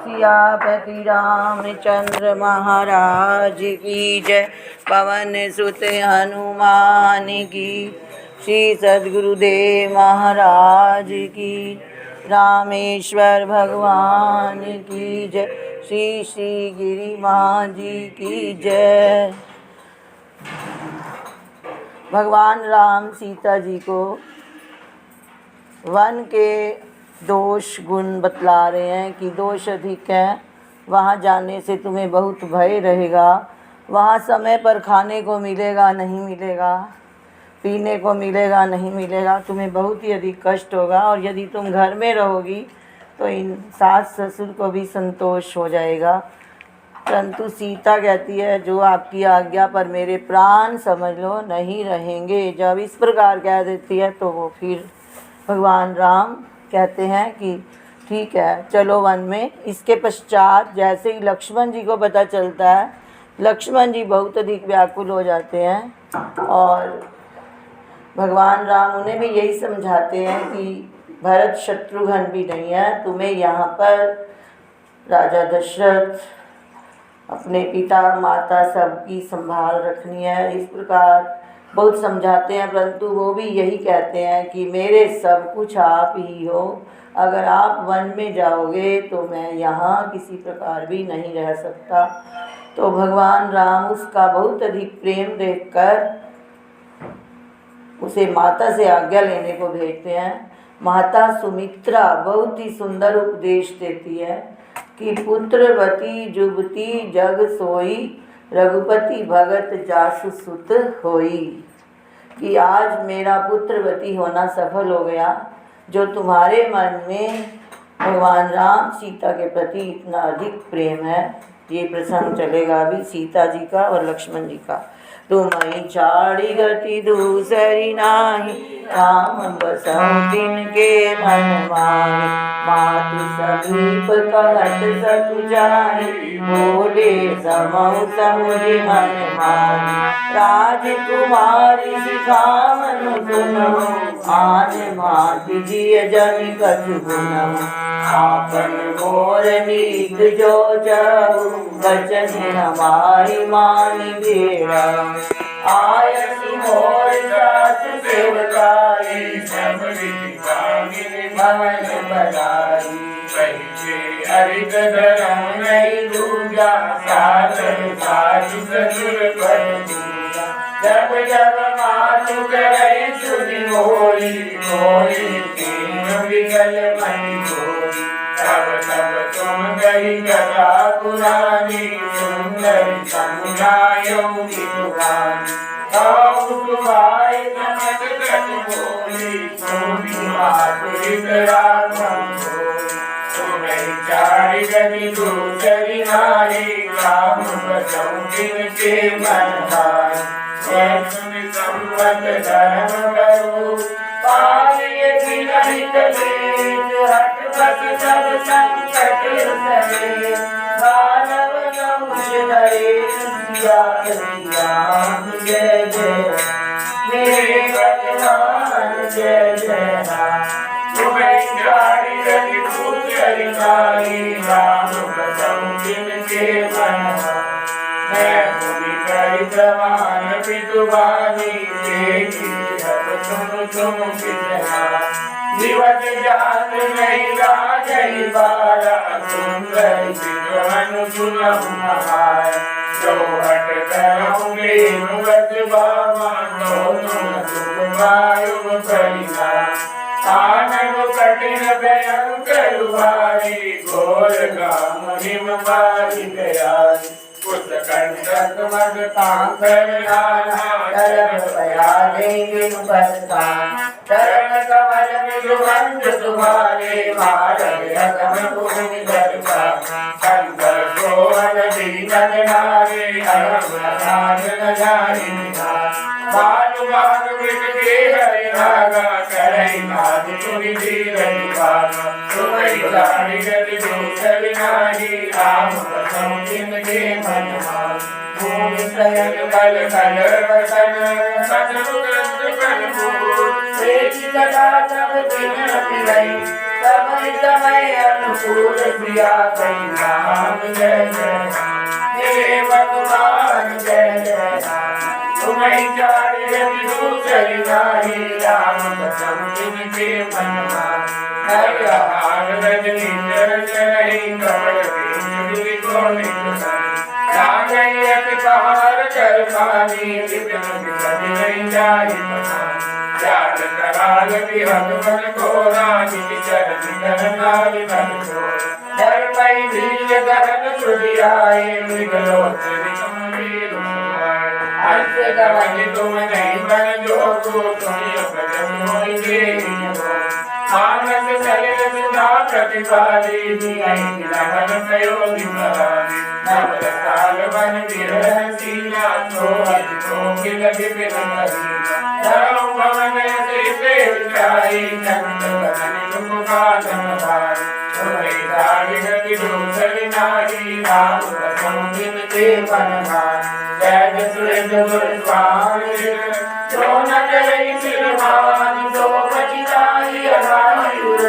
सियापति रामचंद्र महाराज की जय। पवन सुत हनुमान की, श्री सद्गुरुदेव महाराज की, रामेश्वर भगवान की जय। श्री श्री गिरि माँ जी की जय। भगवान राम सीता जी को वन के दोष गुण बतला रहे हैं कि दोष अधिक हैं, वहाँ जाने से तुम्हें बहुत भय रहेगा। वहाँ समय पर खाने को मिलेगा नहीं मिलेगा, पीने को मिलेगा नहीं मिलेगा, तुम्हें बहुत ही अधिक कष्ट होगा। और यदि तुम घर में रहोगी तो इन सास ससुर को भी संतोष हो जाएगा। परंतु सीता कहती है जो आपकी आज्ञा पर मेरे प्राण समझ लो नहीं रहेंगे। जब इस प्रकार कह देती है तो वो फिर भगवान राम कहते हैं कि ठीक है चलो वन में। इसके पश्चात जैसे ही लक्ष्मण जी को पता चलता है, लक्ष्मण जी बहुत अधिक व्याकुल हो जाते हैं और भगवान राम उन्हें भी यही समझाते हैं कि भरत शत्रुघ्न भी नहीं है, तुम्हें यहाँ पर राजा दशरथ अपने पिता माता सबकी संभाल रखनी है। इस प्रकार बहुत समझाते हैं, परंतु वो भी यही कहते हैं कि मेरे सब कुछ आप ही हो, अगर आप वन में जाओगे तो मैं यहाँ किसी प्रकार भी नहीं रह सकता। तो भगवान राम उसका बहुत अधिक प्रेम देखकर उसे माता से आज्ञा लेने को भेजते हैं। माता सुमित्रा बहुत ही सुंदर उपदेश देती है कि पुत्रवती जुबती जग सोई, रघुपति भगत जासु सुत होई। कि आज मेरा पुत्रवती होना सफल हो गया। जो तुम्हारे मन में भगवान राम सीता के प्रति इतना अधिक प्रेम है, ये प्रसंग चलेगा अभी सीता जी का और लक्ष्मण जी का। तुम्हें चाड़ी गति दूसरी नाही, राम बसहु तिनके मन माही। मातु समीप कहत सतु जाहि, बोले समहु समुझि मन माही। राजकुमारी सिखावनु सुनहु, आन माति जिय जनि कछु गुनहु। आपन मोर नीक जो जहु, बचन हमारी मानि बेरा। आयसि मोर सासु सेवकाई, सब विधि कामिनी भवन बनाई। कहिके अधिक धर्म नहीं दूजा, सागर सासु ससुर पद दूजा। जब जब मातु करे सुनि मोरी, मोरी तीन विकल मनि गोरी। तब तब तुम गई कथा पुरानी, सुंदर समुझायो विद्वानी। तुम्हारे चमक कट बोली, सोनी माधुरी राम तुम्हें चारि गति दूसरी नारी। राम बसहु तिनके मन माही। जय सुनि संवत धर्म करो, पालिय नहीं कलेश। हट बस सब संकट सहे, मानव नहुष धरे। सिया राम जय जय, मेरे भगवान जय जय राम। तुम्हें चारि गति दूसरी नारी, राम बसहु तिनके मन माही। मैं भूमि करि प्रमाण पितुवानी, देखी अब तुम कितना। दिवस जात नहीं राजहि बारा, सुंदर विद्वान सुनहु महार। जो हट करोगे नुगत बामा, दोनों सुख वायु परिवार। आनंद कठिन भयंकर भारी, घोर काम हिम बारी गयारी। पुष्कंडक मद कांकर नाना, धर्म पया देंगे बरसाना। चरण कमल में सुगंध तुम्हारे, मारग रतन भूमि दरका। शंकर सोहन दीनन नारे, अरम नाथ न जाहि निधान। भानु भानु मृग के हरि नागा, करई नाथ तुनि धीर निवारा। तुम्हें चारि गति दूसरी नारी, राम बसहु तिनके मन माही। भूमि शयन बल खल वसन, सतमुख फल फूल। एक जटा सब दिन पिरई, समय समय अनुकूल सिया कई राम जय जय राम। हे भगवान जय जय राम। तुम्हें चारि जगि दूसरी नाहि राम कसम जिनके मन माहि। नर हार रजनी चरहि कमल कीचुरि को निज रागई अति पहाड़ कर पानी विपिन विपद नहीं जाहि बखानी। याद कराल बिहग मन घोरा निज चरण करनारि मन घोर। धर्मई धीर गहन सुधियाए मृगलोचन कमवीर सुहाए। हंस गवन तुम नहीं बन जोगु तुम प्रगट होई देहि मोर। मानस सलिल सुधा प्रतिपाली दियाई बिलहन प्रयोगी प्रहारी। नव रसाल वन विरह सीला सोहज कोकिल विपिन करीना। धरऊ भवन से विचारी चंद बदन तुम कानन भारी। तुम्हें चारि जगि दूसरी नाहि राम कसम जिनके मन माहि। सहज सुरज गुर स्वामी जो न करई सिरहानि तो बचिताहि अघायुर।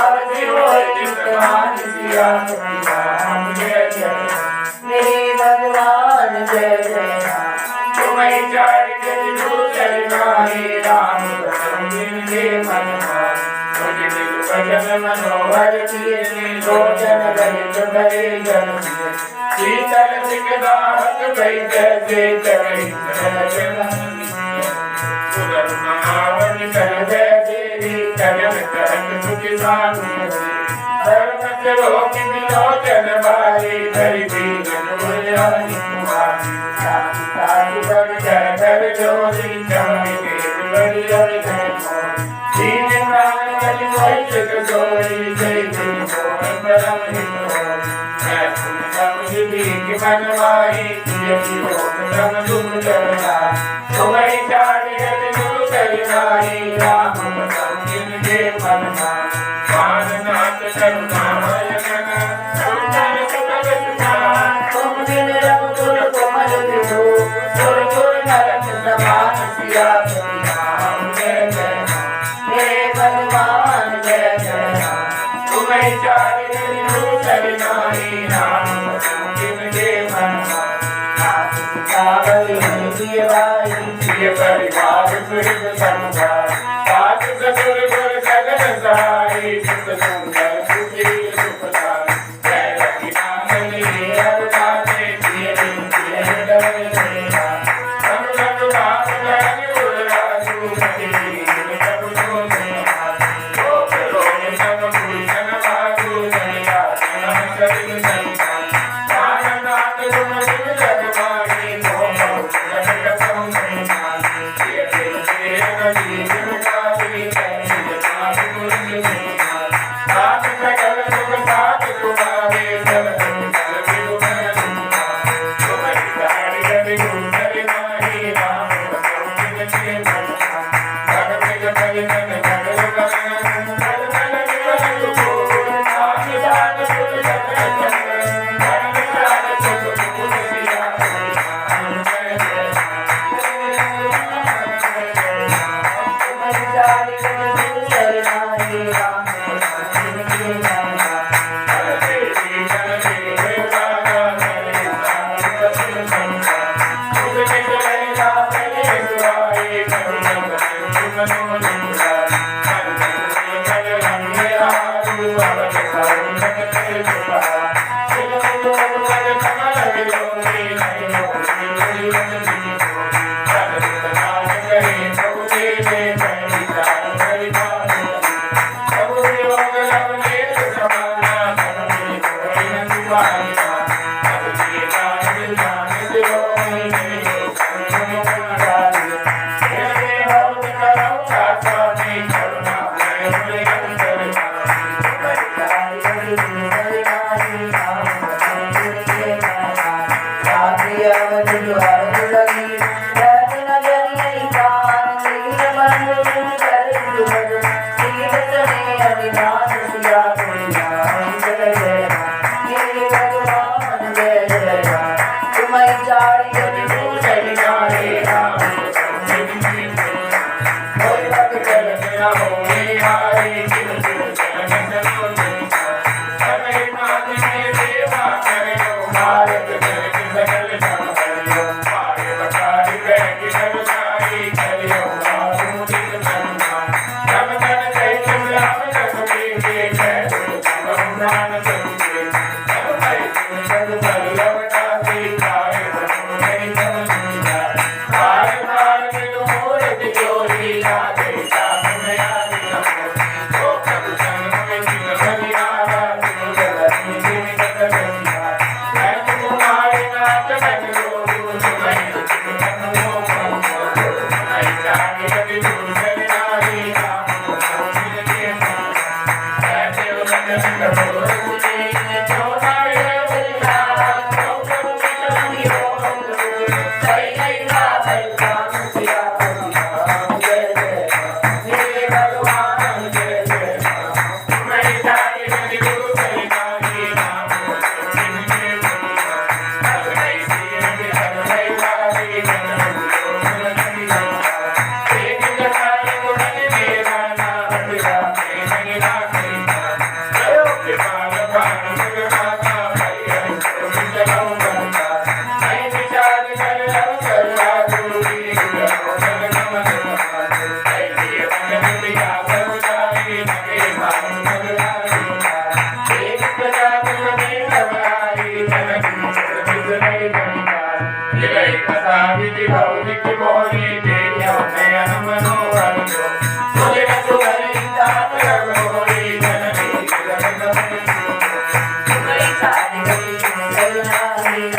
अब जियो चित्तवान सिया कई राम जय जय राम। हे भगवान जय जय राम। तुम्हें चारि जगि दूसरी नाहि राम कसम जिनके मन माहि। तुझ दिल भजन मनोहर किए लोचन ललित भरे जन किए। शीतल सिकदाहक भई जैसे चढ़ई सुगम महावन कर जय देवी कजन कहत सुखि सानु। धर्म लोक विलोचन बारी धरि दीन दुर्यानि कुमारी। साधु बर जय कर जोरी चमनि देव बड़ि जय जय मोरी। दीन प्राण बलि वैश्विक सोई जय जय मोर परम हित होई। मैं तुम समझ भीख बनवाई यदि लोक तम तुम चरनाई। तुम्हें चारि जगि दूसरी नाहि राम कसम जिनके मन माहि। माननाथ करुणामय घन सुंदर सुभग सुजान। तुम बिन रघुकुल कोमल विभु सुर गुर नरक समान सिया कई राम जय जय राम। हे भगवान जय जय राम। तुम्हें चारि जगि दूसरी नाहि राम कसम जिनके मन माहि। नाथ पिता बलि प्रिय भाई प्रिय परिवार सुहृद समुदाय। सास ससुर गुर सगल सहाय सुख सुंदर सुशील सुखदाय। जय रघुनाथनी रघुनाथे प्रिय प्रिय हृदय मेरा। रघु रघुनाथ जन गुर राजू मति दीन प्रभु जो मेरा। लोक लोक सब भूषण बाजू जया जन सरिल संतान। माननाथ तुम शिव जग माही तो बहुत जग कसम नहीं माही। प्रिय प्रिय प्रिय नदी जिनकारी जय जय गुरु मेरा। साथ सकल सुख साथ तुम्हारे सब जल बिरु मन तुम्हारे। तुम्हारी चारि जगि दूसरी नाहि राम कसम जिनके मन माहि। जग में जग जन जगल गगन जल जल विमल सुकोर। नाथ जान सुर जगत जनन धर्म प्राण सुख दूर सिया कई राम जय जय राम। तुम्हें चारि जगि दूसरी नाहि राम कसम जिनके मन माहि। देवी जन देव राजा धरे राम कपिल संसार। सुख निज लैला परे सुहाए करुण करुण मनो निराय। मन मन जल रंगे आरु अवध सारु जगत सुभाय। सिर मुकुट पद कमल विलोके नयन मोहि मुनि वदन जोई। जग दुख नाश करे प्रभु देवे कहि जान हरि भावि। प्रभु वियोग लवलेश समाना धर्मि कोई न सुहाइना। अब जिय जान दिल जान सिरोमणि जय संग मुकुंदारि। हे बहुत करौ स्वामी करुणामय मुनि अंतर भाई। तुम्हारी चारि जगि दूसरी नाहि राम कसम जिनके मन माहि। राधि अवध जुआर लगी रत न जनियै कान। नील बंधु तुम कर सुभग शील सने अविनाश सिया कई राम जय जय राम। हे भगवान Thank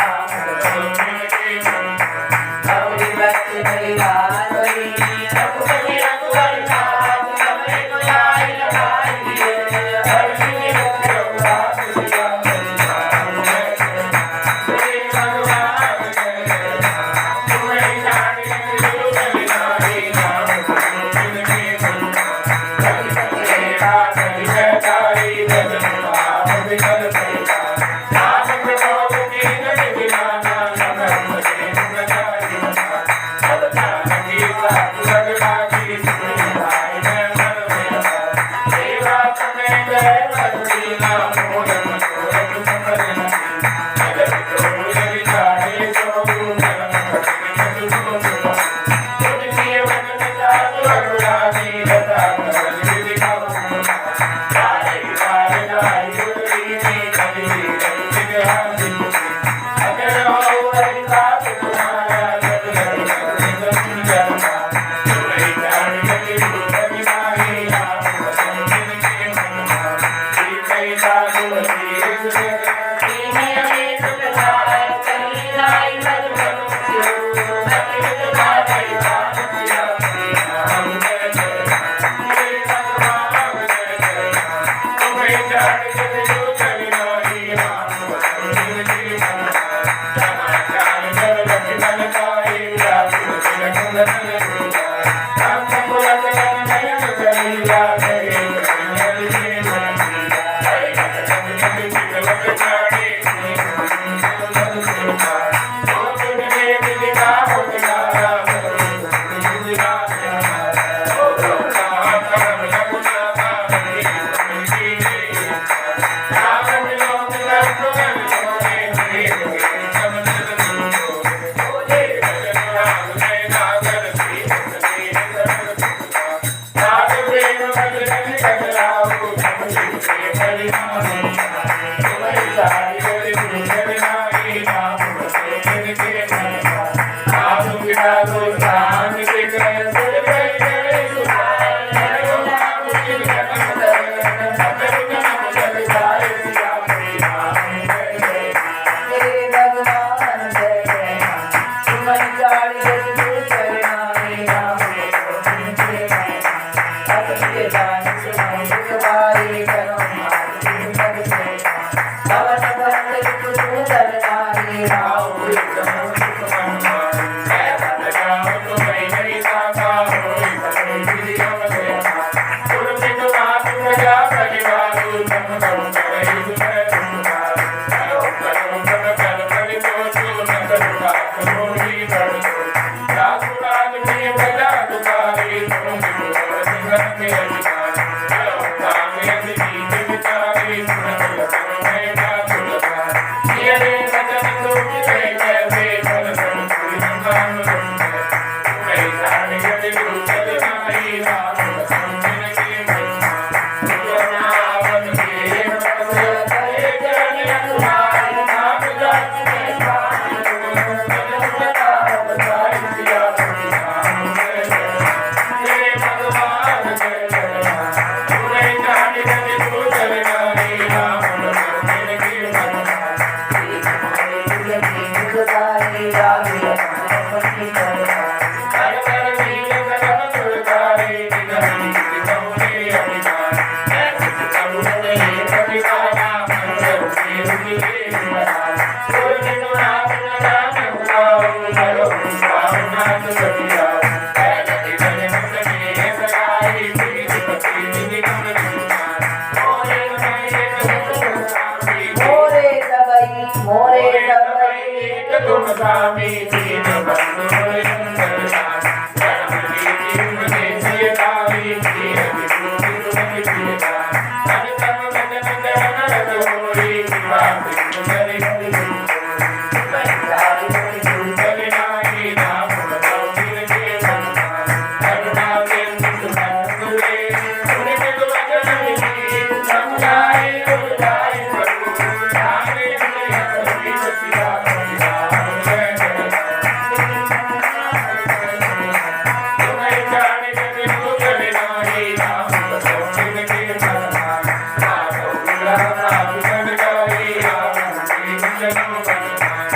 you.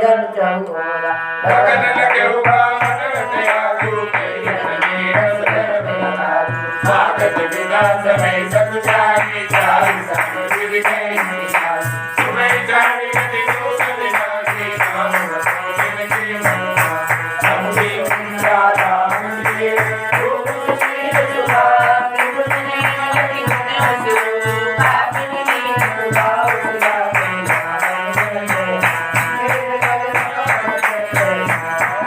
जन चहुरा लगन लगे उबावत आगू के जननी रस स्वागत विदा समय सब जानी चार सब विधि नहीं सुबह जानी गति दूसरे नाची नाम रसों की मना हम भी राधा मुझे रूप शील सुधा निपुणी लगी नसु आपनी नीलाव सुधा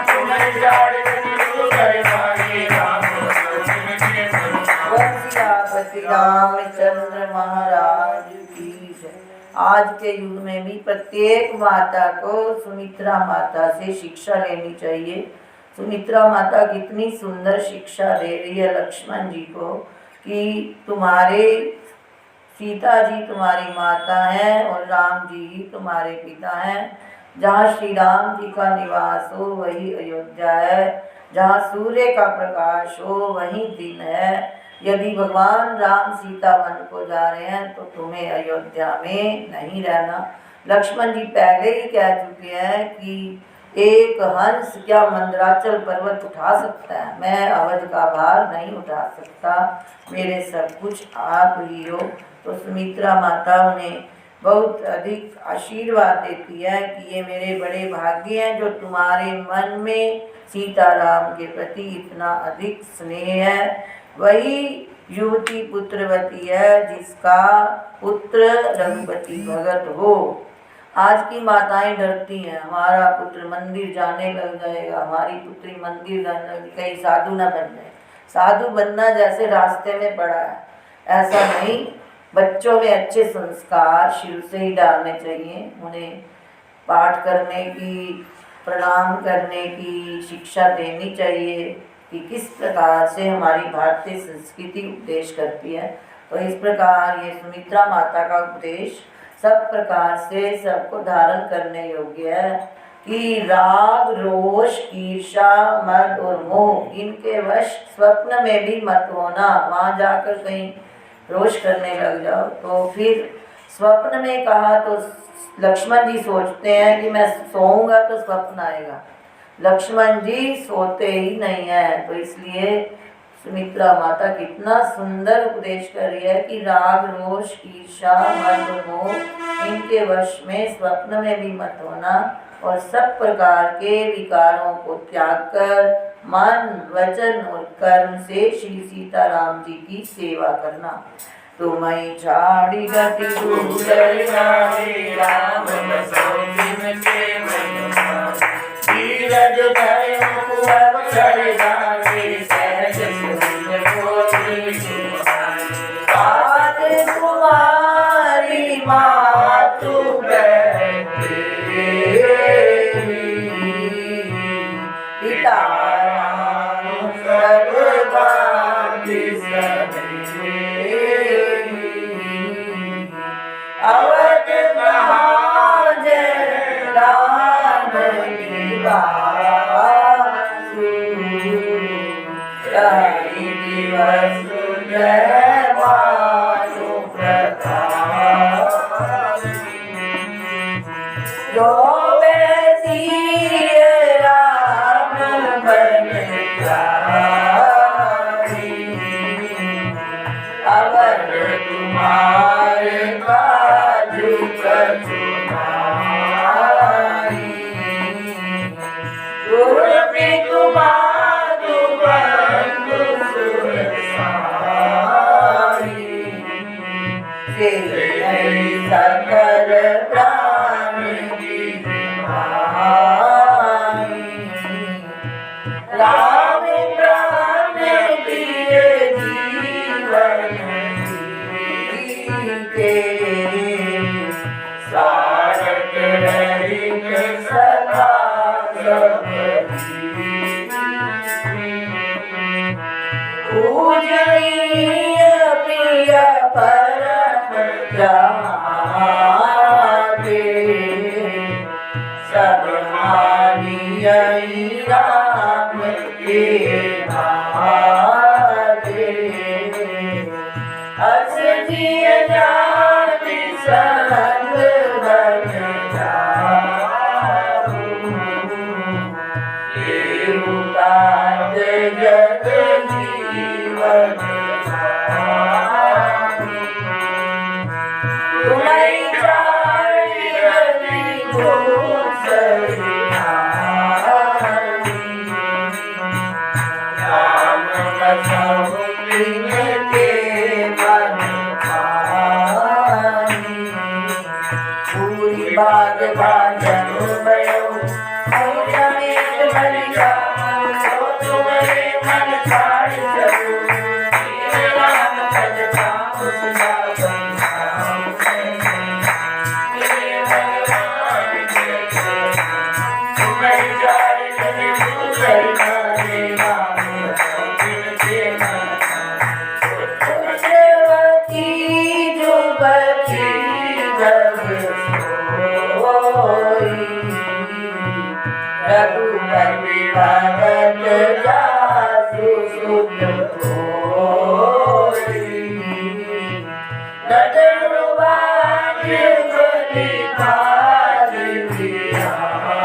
तुम्हें जाड़ गति दूसरे नाची नाम रसों की मना पति रामचंद्र महाराज की जय। आज के युग में भी प्रत्येक माता को सुमित्रा माता से शिक्षा लेनी चाहिए। सुमित्रा माता कितनी सुंदर शिक्षा दे रही है लक्ष्मण जी को कि तुम्हारे सीता जी तुम्हारी माता हैं और राम जी ही तुम्हारे पिता हैं। जहाँ श्री राम जी का निवास हो वही अयोध्या है, जहाँ सूर्य का प्रकाश हो वही दिन है। यदि भगवान राम सीता वन को जा रहे हैं तो तुम्हें अयोध्या में नहीं रहना। लक्ष्मण जी पहले ही कह चुके हैं कि एक हंस क्या मंदराचल पर्वत उठा सकता है, मैं अवध का भार नहीं उठा सकता, मेरे सब कुछ आप ही हो। तो सुमित्रा माता उन्हें बहुत अधिक आशीर्वाद देती है कि ये मेरे बड़े भाग्य हैं जो तुम्हारे मन में सीताराम के प्रति इतना अधिक स्नेह है। वही युवती पुत्रवती है जिसका पुत्र रघुपति भगत हो। आज की माताएं डरती हैं हमारा पुत्र मंदिर जाने लग जाएगा, हमारी पुत्री मंदिर जाने लगी, कहीं साधु न बन जाए। साधु बनना जैसे रास्ते में पड़ा है, ऐसा नहीं। बच्चों में अच्छे संस्कार शुरू से ही डालने चाहिए। उन्हें पाठ करने की, प्रणाम करने की शिक्षा देनी चाहिए कि किस प्रकार से हमारी भारतीय संस्कृति उपदेश करती है। तो इस प्रकार ये सुमित्रा माता का उपदेश सब प्रकार से सबको धारण करने योग्य है कि राग, रोष, ईर्षा, मद और मोह इनके वश स्वप्न में भी मत होना। वहाँ जाकर कहीं रोष करने लग जाओ तो फिर स्वप्न में कहा तो लक्ष्मण जी सोचते हैं कि मैं सोऊंगा तो स्वप्न आएगा। लक्ष्मण जी सोते ही नहीं है। तो इसलिए सुमित्रा माता कितना सुंदर उपदेश कर रही है कि राग, रोष, ईर्षा, मद, मोह इनके वश में स्वप्न में भी मत होना और सब प्रकार के विकारों को त्याग कर मन, वचन और कर्म से श्री सीताराम जी की सेवा करना। तुम्हें छाड़ी गति दूसरी नारी राम बसों के मन धीरज धरे मुकुर चढ़ जाने सहज सुन बोली आज तुम्हारी मातु बैठे पिता राम सर्वभाग्य अवध महाजन राम दिवस जय मानु प्रताप जो बैसी राम बन जाई अवध तुम्हारे काजू कचुनाई गुरु तुम्हारू बंधु सुरसाई सकल प्राण की माई राम प्राण दिए जीवन के सारक रहित सदा पूजनीय प्रिय परम जाते सब मानिय राम के नाते अस जिय जाति संग बन जाओ उदात जग जीवन तुम्हारी चारी गति राम बसाओ के मन पानी पूरी बाग भाजन भयो समेत बलिका तो तुम्हारे मन छाड़ चलो राम भज राम सदा रघुपति भगत जासु सुत होई नटरु भाग्य बलि भारि बिहारी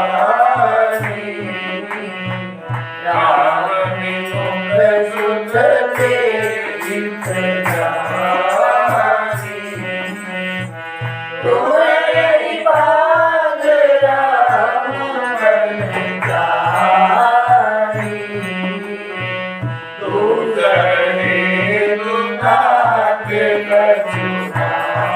राम मुख सुत तेहि प्रजाति तुम्हारी भाग राम बन जाई दूसरे दुनाथ कछुआई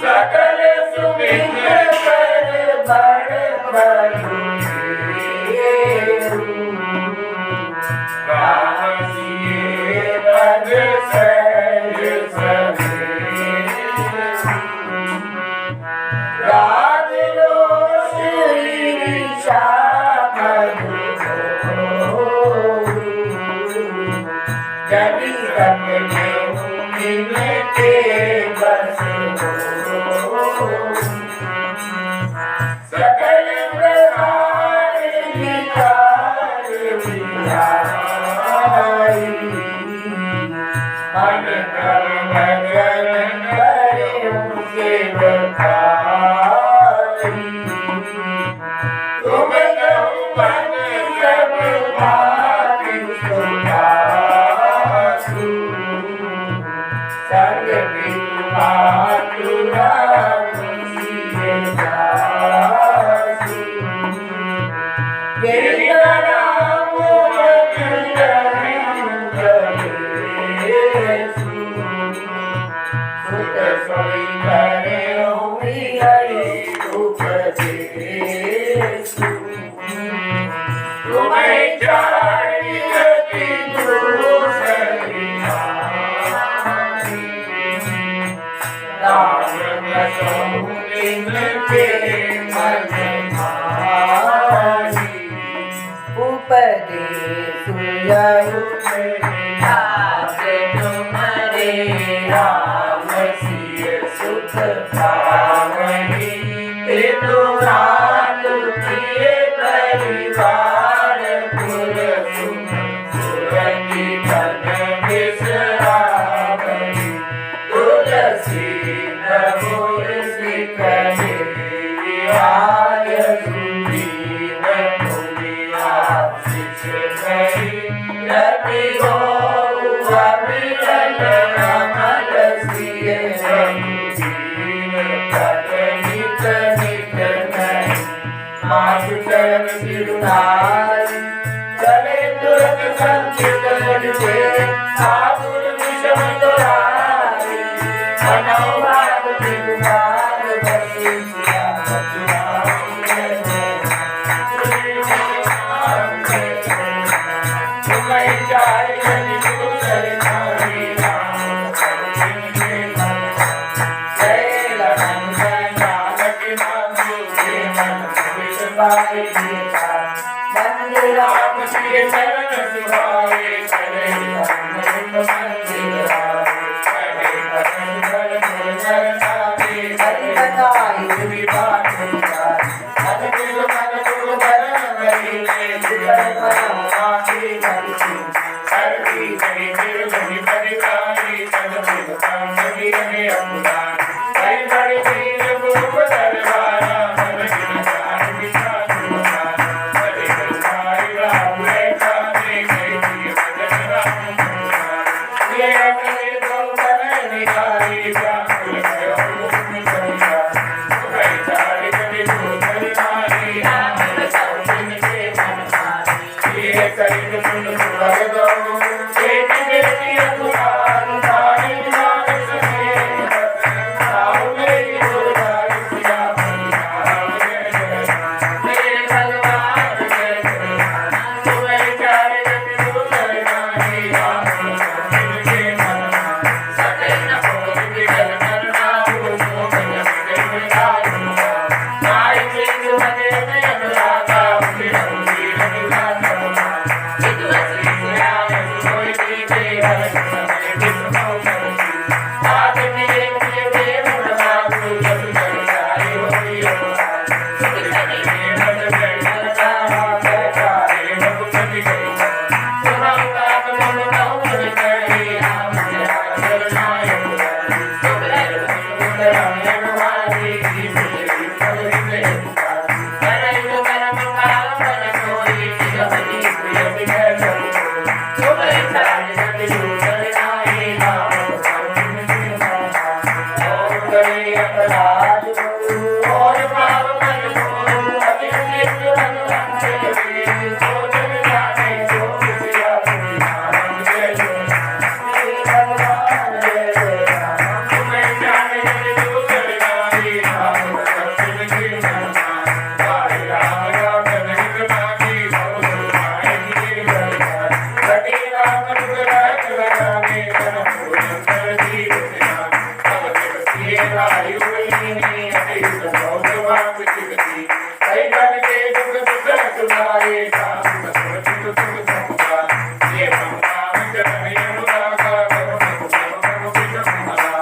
सकल सुमित कर बड़ बड़ेरु राम सिए पद सहज समेरु राग रोष ईर्षा मधु जनि सकले मिलते बस सकल प्रकार विकार विहाई मन कर्म जन करे सेवकाई तुम कहु मन सब भाति सुधासु संग बिनु राम सिए जासु गिरि राम सुत सोई करे हरि उपदेशु तुम्हें चारि गति दूसरी राम बसाओ के मन पानी उपदेशु यहु आज तुम्हारे राम सिए सुख पावनी तुम्हार किए परिवार पुर सुरंगी धन बिसरावनी तुलसी नमोर सिकहे आय सुदीन मुनिया शिष गई रति हो अविरल अमल सिए रंगीन पद नित नित नहीं माधु चरण सिरुनाई चले तुरत संचित लड़के साधुर विषम दोहाई मनौ भाग विभाग बसी सिया तुम्हें चारि गति दूसरी नारी राम जय लखन जानकी मांगो के मन पाई देता मंदिर राम सिए चरण सुहाए चले मंदिर हरि बताई हुई बात मन दिल मन दुख भरन वही विकर परम आखी हरि सर्वी जय निर्महि परिकारी तन बिन काम रहे अपुरान कई बड़ी वीर भूप दरबारा मन गिर जान बिना चिरती कई जन के दुख दुख तुम्हारे काम सुख समुदा ये भगवान चरण यमुना का करो बिन तुम्हारा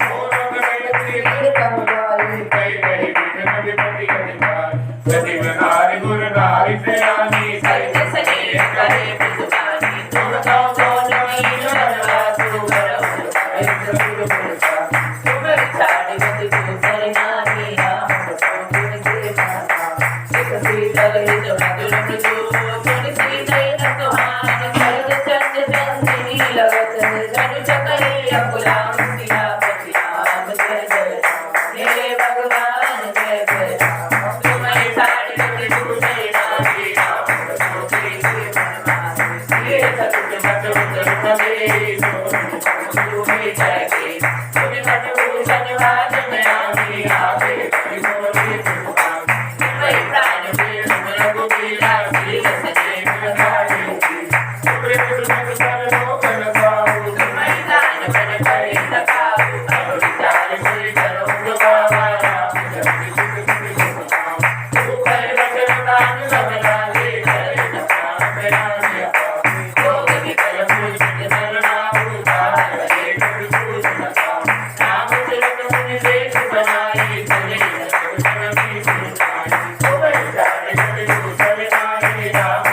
और गणपति कमवाई कई कई विघ्न विपत्ति अधिकार सजीव नारी गुर नारी सेनानी सहित सने करे विद्वानी तुम तो नहीं लगा तू करो तुम विचार गति को सरनानी राम गुण के माता एक शीतल हित मधुर मृदु गुण शीतल तुम्हार सर्व चंद चंदिनी लगत धनु चकरी अकुलाम सियापति राम जय जय राम हे भगवान जय जय राम तुम्हारी साड़ी गति को सरनानी राम गुण के माता ये सत्य मधुर मधुर तुम्हें जागे तुम्हें मधुभूषण भाग में आमी आगे तुम्हें प्राण में रघुबीरा श्री सने मिलाए तुम्हें सुख कर लोकन पाऊं तुम्हें दान कर करे लगाओ अब विचार कोई करो दुबारा राम जल्दी सुख तू कर वचन दान लगना ले करे नकार मेरा लोग भी कर मुझ मरना उतार नाम तिलक मुनि देश बनाई चले जनमी सुनाई तुम्हें जाने गति को सरनाई राम भगवान के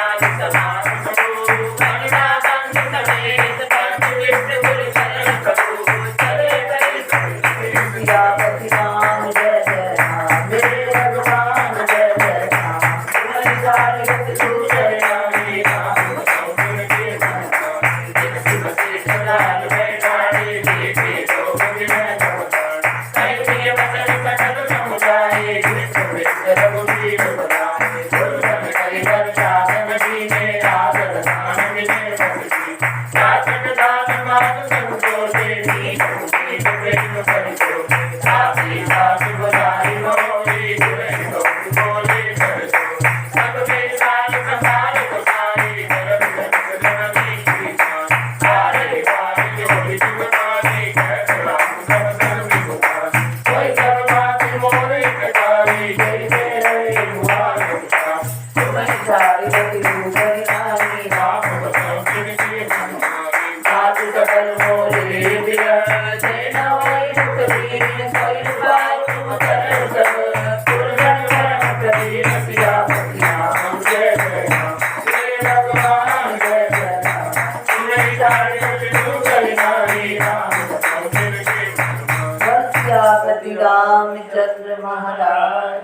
नदी बनसाई समान सबू गणना बंद समेत पंच विष्णु गुरु शरण प्रभु चले करे सियापति राम जय जय राम मेरे भगवान जय जय राम तुम्हारी जाने गति को सरनाई राम भगवान के रामचंद्र महाराज।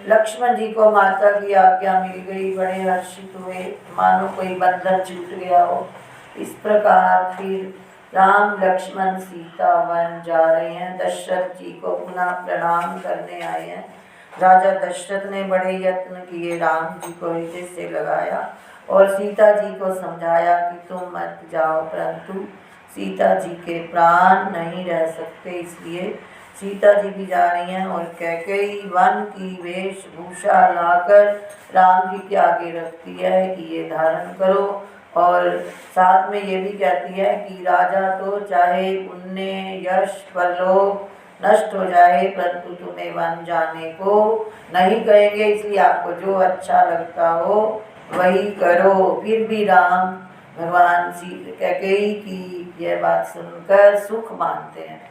लक्ष्मण जी को माता की आज्ञा मिल गई, बड़े हर्षित हुए, मानो कोई बंधन छूट गया हो। इस प्रकार फिर राम लक्ष्मण सीता वन जा रहे हैं। दशरथ जी को पुनः प्रणाम करने आए हैं। राजा दशरथ ने बड़े यत्न किए, राम जी को हृदय से लगाया और सीता जी को समझाया कि तुम मत जाओ, परंतु सीता जी के प्राण नहीं रह सकते, इसलिए सीता जी भी जा रही हैं। और कैकेयी वन की वेशभूषा लाकर राम जी के आगे रखती है कि ये धारण करो, और साथ में ये भी कहती है कि राजा तो चाहे पुण्य यश परलोक नष्ट हो जाए, परंतु तुम्हें वन जाने को नहीं कहेंगे, इसलिए आपको जो अच्छा लगता हो वही करो। फिर भी राम भगवान कैकेयी की यह बात सुनकर सुख मानते हैं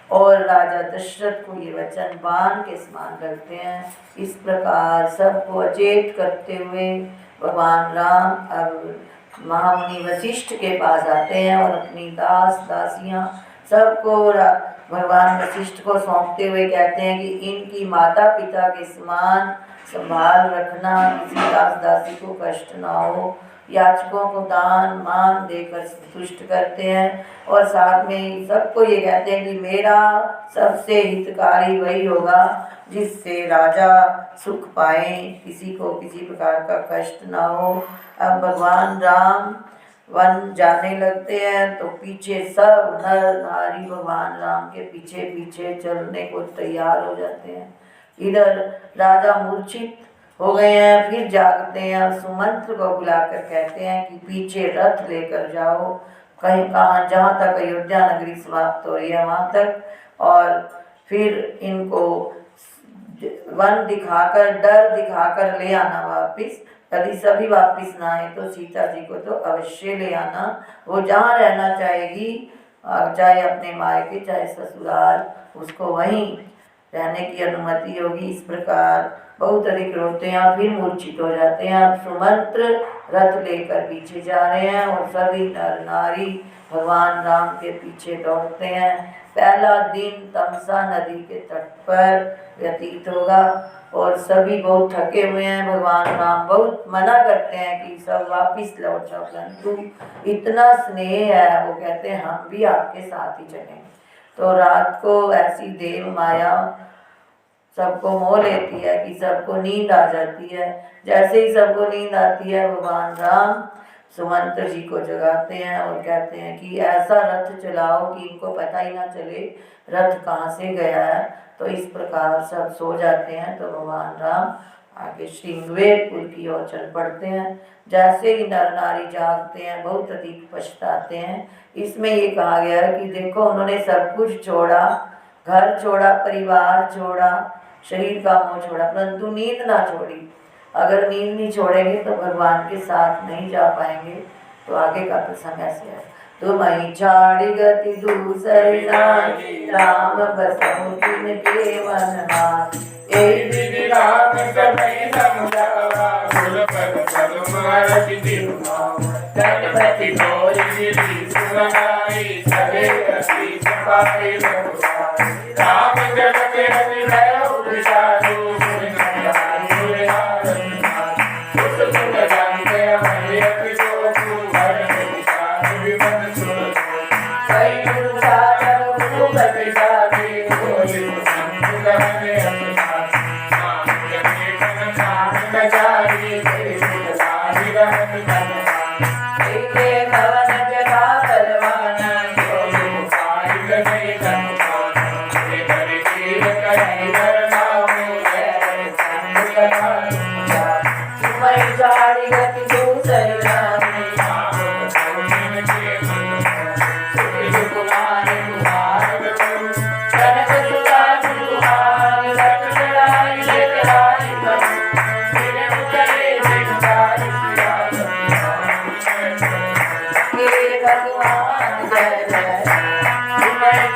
और राजा दशरथ को ये वचन बाण के समान करते हैं। इस प्रकार सबको अचेत करते हुए भगवान राम अब महामुनि वशिष्ठ के पास आते हैं और अपनी दास दासियां सबको भगवान वशिष्ठ को सौंपते हुए कहते हैं कि इनकी माता पिता के समान संभाल रखना, किसी दास दासी को कष्ट ना हो। याचकों को दान मान देकर संतुष्ट करते हैं और साथ में सबको ये कहते हैं कि मेरा सबसे हितकारी वही होगा जिससे राजा सुख पाए, किसी को किसी प्रकार का कष्ट ना हो। अब भगवान राम वन जाने लगते हैं तो पीछे सब नर नारी भगवान राम के पीछे पीछे चलने को तैयार हो जाते हैं। इधर राजा मूर्छित हो गए हैं, फिर जागते हैं, सुमंत्र को बुलाकर कहते हैं कि पीछे रथ लेकर जाओ, कहीं कहाँ जहाँ तक अयोध्या नगरी समाप्त हो रही है वहाँ तक, और फिर इनको वन दिखाकर, डर दिखाकर ले आना वापिस। यदि सभी वापिस ना आए तो सीता जी को तो अवश्य ले आना। वो जहाँ रहना चाहेगी, चाहे अपने मायके चाहे ससुराल, उसको वहीं रहने की अनुमति होगी। इस प्रकार बहुत अधिक रोते हैं और फिर मूर्छित हो जाते हैं। अब सुमंत्र रथ लेकर पीछे जा रहे हैं और सभी नर नारी भगवान राम के पीछे दौड़ते हैं। पहला दिन तमसा नदी के तट पर व्यतीत होगा और सभी बहुत थके हुए हैं। भगवान राम बहुत मना करते हैं कि सब वापिस लौट जाओ, परंतु इतना स्नेह है, वो कहते हैं हम भी आपके साथ ही चलेंगे। तो रात को ऐसी देव माया सबको मोह लेती है कि सबको नींद आ जाती है। जैसे ही सबको नींद आती है, भगवान राम सुमंत्र जी को जगाते हैं और कहते हैं कि ऐसा रथ चलाओ कि इनको पता ही ना चले रथ कहाँ से गया है। तो इस प्रकार सब सो जाते हैं। तो भगवान राम आगे श्रृंगवेरपुर की ओर चल पड़ते हैं। जैसे ही नर नारी जागते हैं, बहुत अधिक पछताते हैं। इसमें ये कहा गया है कि देखो उन्होंने सब कुछ छोड़ा, घर छोड़ा, परिवार छोड़ा, शरीर का मोह छोड़ा, परंतु नींद ना छोड़ी। अगर नींद नहीं छोड़ेंगे तो भगवान के साथ नहीं जा पाएंगे। तो आगे का प्रसंग ऐसे है। तुम्हें छाड़ी गति दूसरी नारी, राम बसहु तिनके वन मार। एहि विधि राम समय समुझावा, गुरुपद पदुमारति दिनुआवा। जगपति मोहि गिरि सुरनाई, सभे रति सपाहि रघुराई। राम जगत रति भयउ विषादु, गुण गाई गुण हारति। उस गुण गाते हरि अति जोगु, भरत विषाद विमन सुर। कई गुरु साधव गुरु गति जाति, बोले सुमंत गहन अति। जारी सारी रहत के भवन जगा परवाना, जो सारी गई कनुपाना। हरि तीर कहीं नामो, तुम्हें जारी गति दूसरी नामी, कुमार कुमार जनक सुता कुमार, रत चढ़ाई लेकराई बन। भगवान जय जय तुम्हें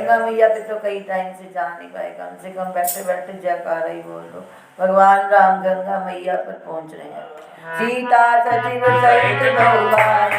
गंगा मैया पे तो कई टाइम से जा नहीं पाए, कम से कम बैठे बैठे जयकारा ही बोल दो। भगवान राम गंगा मैया पर पहुंच रहे हैं। सीता सचिव सहित भगवान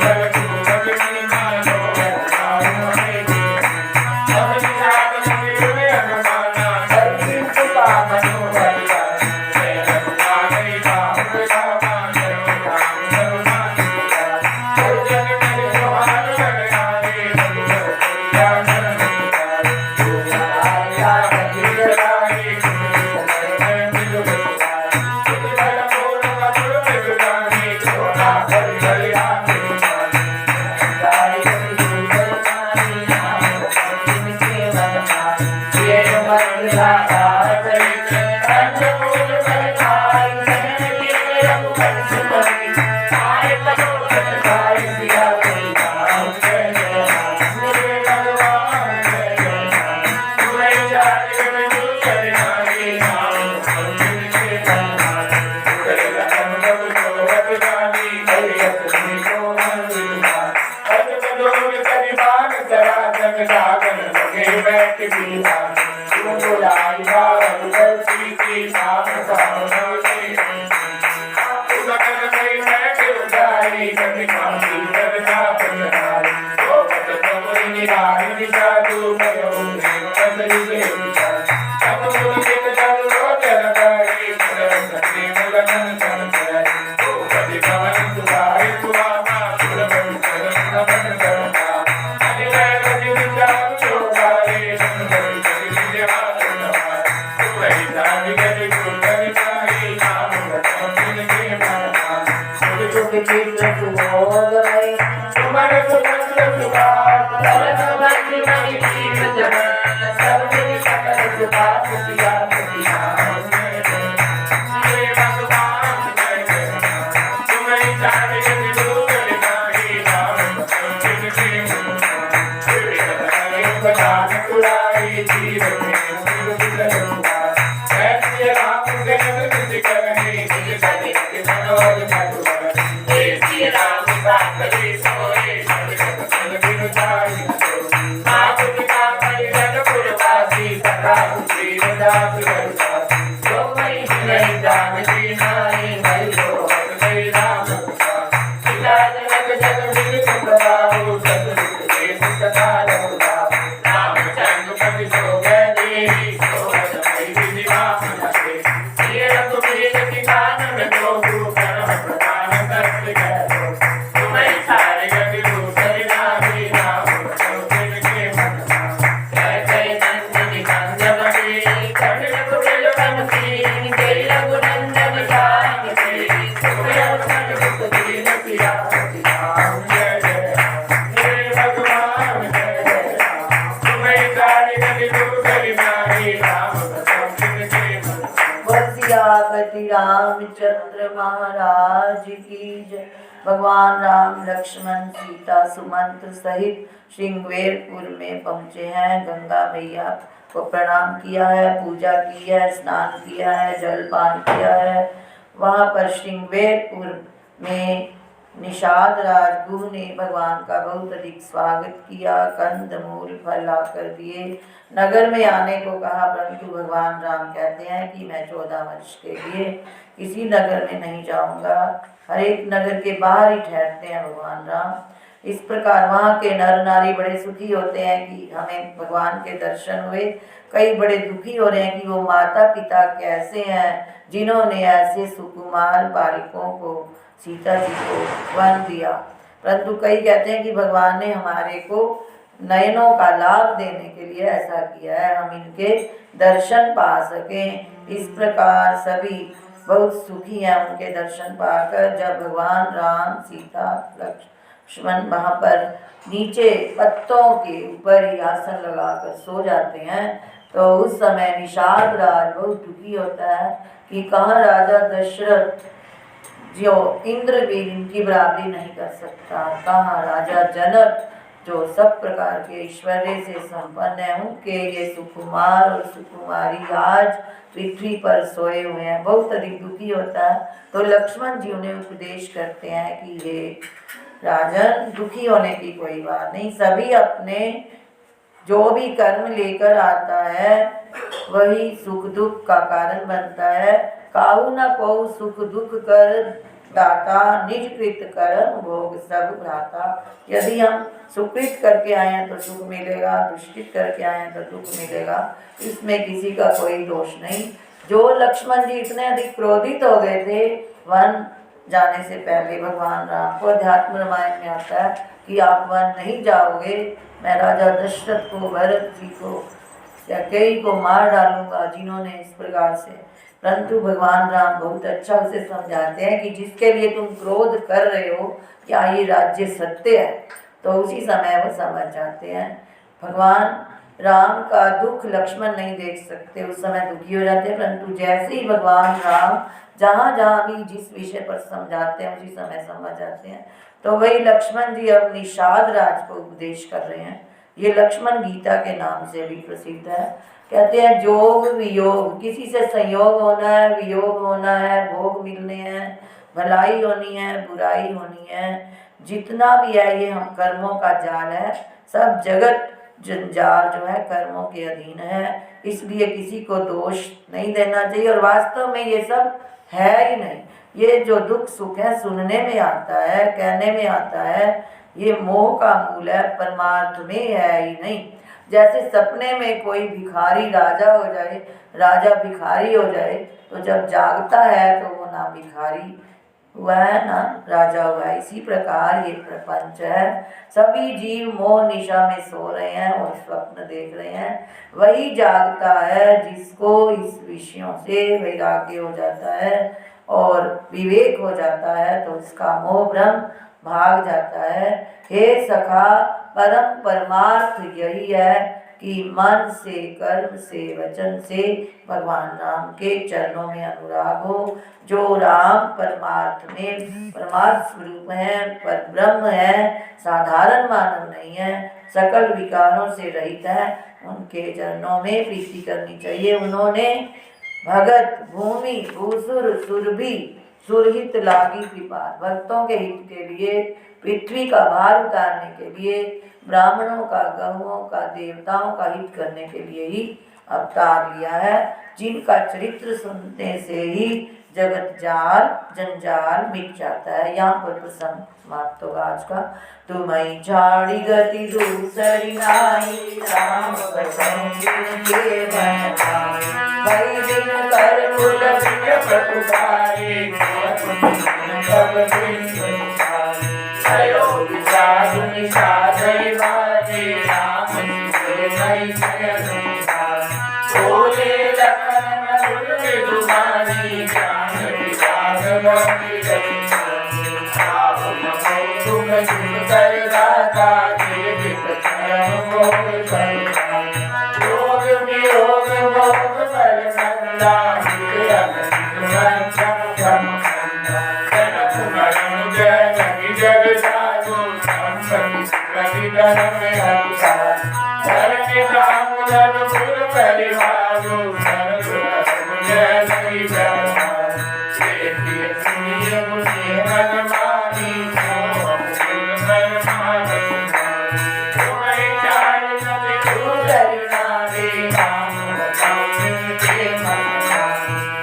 Thank you. सियापति रामचंद्र महाराज की जय। भगवान राम लक्ष्मण सीता सुमंत्र सहित श्रृंगवेरपुर में पहुँचे हैं। गंगा मैया को प्रणाम किया है, पूजा की है, स्नान किया है, जलपान किया है। वहाँ पर श्रृंगवेरपुर में निषाद राजगुरु ने भगवान का बहुत अधिक स्वागत किया, कंद मूल फल लाकर दिए, नगर में आने को कहा, परंतु भगवान राम कहते हैं कि मैं 14 वर्ष के लिए किसी नगर में नहीं जाऊंगा। हर एक नगर के बाहर ही ठहरते हैं भगवान राम। इस प्रकार वहाँ के नर नारी बड़े सुखी होते हैं कि हमें भगवान के दर्शन हुए। कई बड़े दुखी हो रहे हैं कि वो माता पिता कैसे हैं जिन्होंने ऐसे सुकुमार बालिकों को, सीता जी को वन दिया। परंतु कई कहते हैं कि भगवान ने हमारे को नयनों का लाभ देने के लिए ऐसा किया है, हम इनके दर्शन पा सकें। इस प्रकार सभी बहुत सुखी हैं उनके दर्शन पाकर। जब भगवान राम सीता लक्ष्मण वहाँ पर नीचे पत्तों के ऊपर ही आसन लगाकर सो जाते हैं, तो उस समय निषाद राज बहुत दुखी होता है कि कहाँ राजा दशरथ जो इंद्र भी इनकी बराबरी नहीं कर सकता, कहाँ राजा जनक जो सब प्रकार के ऐश्वर्य से संपन्न है, उनके ये सुकुमार और सुकुमारी आज पृथ्वी पर सोए हुए हैं। बहुत अधिक दुखी होता है। तो लक्ष्मण जी उन्हें उपदेश करते हैं कि ये राजन, दुखी होने की कोई बात नहीं, सभी अपने जो भी कर्म लेकर आता है वही सुख दुख का कारण बनता है। काहू न को सुख दुख कर दाता, निज कृत कर्म भोग सब भ्राता। यदि हम सुकृत करके आए हैं तो सुख मिलेगा, दुष्कृत करके आए हैं तो दुख मिलेगा, इसमें किसी का कोई दोष नहीं। जो लक्ष्मण जी इतने अधिक क्रोधित हो गए थे, वन जाने से पहले भगवान राम को अध्यात्म रामायण में आता है कि आप वन नहीं जाओगे, मैं राजा दशरथ को, भरत जी को या कई को मार डालूंगा जिन्होंने इस प्रकार से। परंतु भगवान राम बहुत अच्छा उसे समझाते हैं कि जिसके लिए तुम क्रोध कर रहे हो क्या ये राज्य सत्य है, तो उसी समय वो समझ जाते हैं। भगवान राम का दुख लक्ष्मण नहीं देख सकते, उस समय दुखी हो जाते हैं। परंतु जैसे ही भगवान राम जहाँ जहाँ भी जिस विषय पर समझाते हैं उसी समय समझ जाते हैं। तो वही लक्ष्मण जी अब निषाद राज को उपदेश कर रहे हैं। ये लक्ष्मण गीता के नाम से भी प्रसिद्ध है। कहते हैं योग वियोग, किसी से संयोग होना है, वियोग होना है, भोग मिलने हैं, भलाई होनी है, बुराई होनी है, जितना भी है ये हम कर्मों का जाल है। सब जगत जंजाल जो है कर्मों के अधीन है, इसलिए किसी को दोष नहीं देना चाहिए। और वास्तव में ये सब है ही नहीं। ये जो दुख सुख है सुनने में आता है, कहने में आता है, ये मोह का मूल है, परमार्थ में है ही नहीं। जैसे सपने में कोई भिखारी राजा हो जाए, राजा भिखारी हो जाए, तो जब जागता है तो वो ना भिखारी हुआ है ना राजा हुआ है। इसी प्रकार ये प्रपंच है। सभी जीव मोह निशा में सो रहे हैं और स्वप्न देख रहे हैं। वही जागता है जिसको इस विषयों से वैराग्य हो जाता है और विवेक हो जाता है, तो उसका मोह भ्रम भाग जाता है। हे सखा, परम परमार्थ यही है कि मन से, कर्म से, वचन से भगवान राम के चरणों में अनुराग हो। जो राम परमार्थ में परमार्थ स्वरूप है, पर ब्रह्म है, साधारण मानव नहीं है, सकल विकारों से रहित है, उनके चरणों में प्रीति करनी चाहिए। उन्होंने भगत भूमि भूसुर सुरभि सुरहित लागी कृपा, भक्तों के हित के लिए, पृथ्वी का भार उतारने के लिए, ब्राह्मणों का, गहुओं का, देवताओं का हित करने के लिए ही अवतार लिया है। जिनका चरित्र सुनने से ही जगत जाल जंजाल मिट जाता है। यहाँ पर प्रसंग समाप्त होगा आज का। तुम्हें झाड़ी गति दूसरी नाई, राम के मन भाई दिन कर कुल प्रभुकारी, साधु निषादय बाजे, राम बोले लखन मरुल दुमानी, ज्ञान विराग भक्ति तुम सुन कर दाता, योग वियोग भोग बल मंदा, जग साधु संपत्ति प्रति धर्म धर्म काम धर्म पुर परिवारो,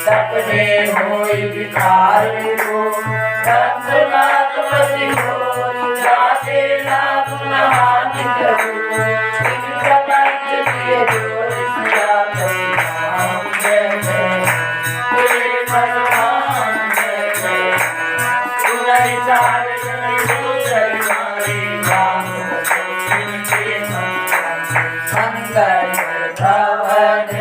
सपने होई भिखार हो, रघुनाथ पति हो, जाते लाभ नहानि करो, इन प्रपंच किए जोर सिया करी राम जय जय, हे भगवान जय जय। सुनहि सार जन दूसरी नारी, राम भजन के मंगल भवन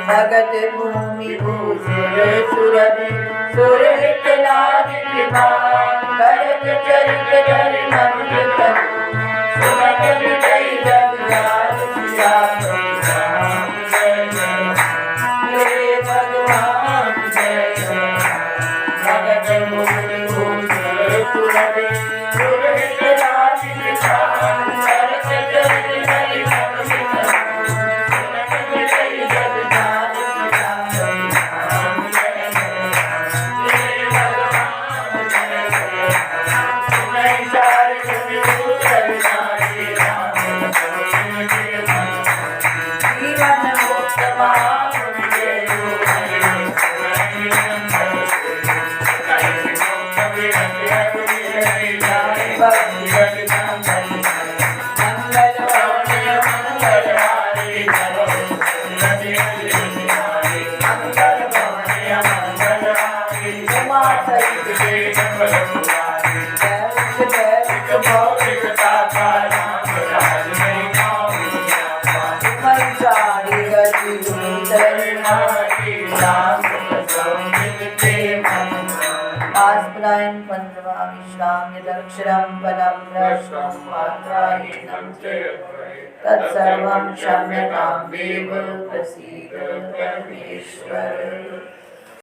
भगत भूमि भूसुर सुरभि सुर हितलाज कृपा करत चरित धर मंद तनु सुनत विजय जग जान सिया हे भगवान जय भगत भूमि भूसुर सुरभि सुर हितलाज कृपा करत चरित धर मंद तनु सुनत विजय जग जान विश्राम यदक्षरं पदं भ्रष्टं मात्राहीनं चेत् तत्सर्वं क्षम्यतां देव प्रसीद परमेश्वर।